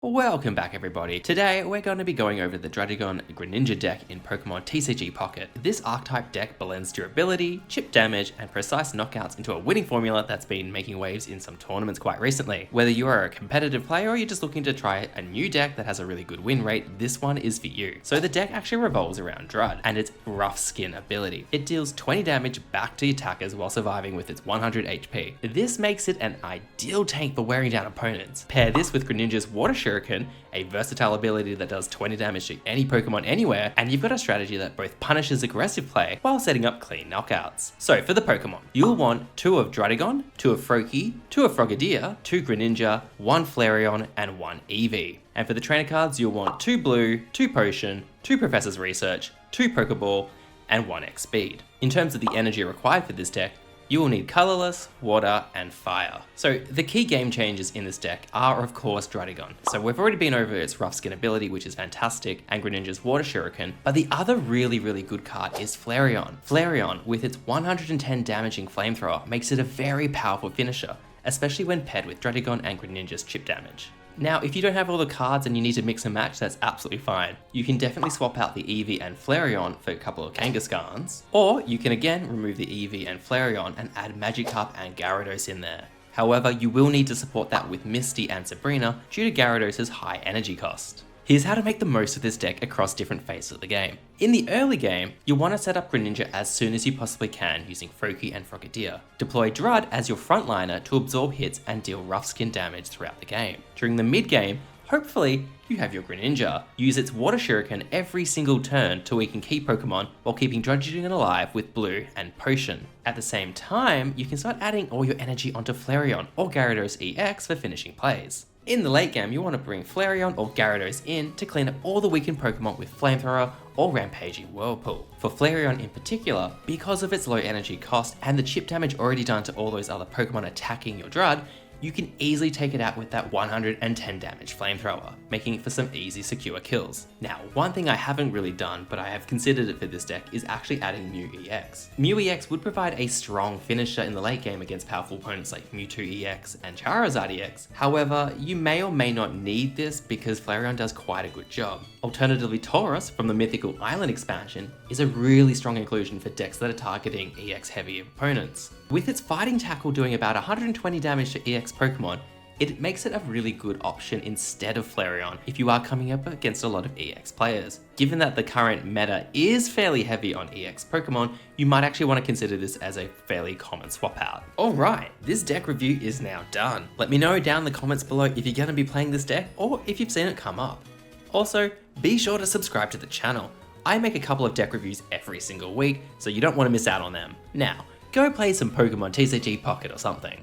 Welcome back everybody. Today we're going to be going over the Druddigon Greninja Deck in Pokémon TCG Pocket. This archetype deck blends durability, chip damage, and precise knockouts into a winning formula that's been making waves in some tournaments quite recently. Whether you are a competitive player or you're just looking to try a new deck that has a really good win rate, this one is for you. So the deck actually revolves around Drud and its rough skin ability. It deals 20 damage back to attackers while surviving with its 100 HP. This makes it an ideal tank for wearing down opponents. Pair this with Greninja's Water Shuriken, a versatile ability that does 20 damage to any Pokemon anywhere, and you've got a strategy that both punishes aggressive play while setting up clean knockouts. So for the Pokemon, you'll want 2 of Druddigon, 2 of Froakie, 2 of Frogadier, 2 Greninja, 1 Flareon, and 1 Eevee. And for the trainer cards, you'll want 2 Blue, 2 Potion, 2 Professor's Research, 2 Pokeball, and 1 X Speed. In terms of the energy required for this deck, you will need colorless, water, and fire. So the key game changers in this deck are of course Druddigon. So we've already been over its rough skin ability, which is fantastic, and Greninja's Water Shuriken, but the other really good card is Flareon. Flareon, with its 110 damaging flamethrower, makes it a very powerful finisher, especially when paired with Druddigon and Greninja's chip damage. Now, if you don't have all the cards and you need to mix and match, that's absolutely fine. You can definitely swap out the Eevee and Flareon for a couple of Kangaskhan's, or you can again remove the Eevee and Flareon and add Magikarp and Gyarados in there. However, you will need to support that with Misty and Sabrina due to Gyarados' high energy cost. Here's how to make the most of this deck across different phases of the game. In the early game, you'll want to set up Greninja as soon as you possibly can using Froakie and Frogadier. Deploy Drud as your frontliner to absorb hits and deal rough skin damage throughout the game. During the mid game, hopefully, you have your Greninja. Use its Water Shuriken every single turn to weaken key Pokemon while keeping Druddigon alive with Blue and Potion. At the same time, you can start adding all your energy onto Flareon or Gyarados EX for finishing plays. In the late game, you want to bring Flareon or Gyarados in to clean up all the weakened Pokemon with Flamethrower or Rampaging Whirlpool. For Flareon in particular, because of its low energy cost and the chip damage already done to all those other Pokemon attacking your Drud, you can easily take it out with that 110 damage flamethrower, making it for some easy secure kills. Now, one thing I haven't really done, but I have considered it for this deck, is actually adding Mew EX. Mew EX would provide a strong finisher in the late game against powerful opponents like Mewtwo EX and Charizard EX. However, you may or may not need this because Flareon does quite a good job. Alternatively, Taurus from the Mythical Island expansion is a really strong inclusion for decks that are targeting EX heavy opponents. With its fighting tackle doing about 120 damage to EX Pokemon, it makes it a really good option instead of Flareon if you are coming up against a lot of EX players. Given that the current meta is fairly heavy on EX Pokemon, you might actually want to consider this as a fairly common swap out. Alright, this deck review is now done. Let me know down in the comments below if you're going to be playing this deck or if you've seen it come up. Also, be sure to subscribe to the channel. I make a couple of deck reviews every single week, so you don't want to miss out on them. Now, go play some Pokémon TCG Pocket or something.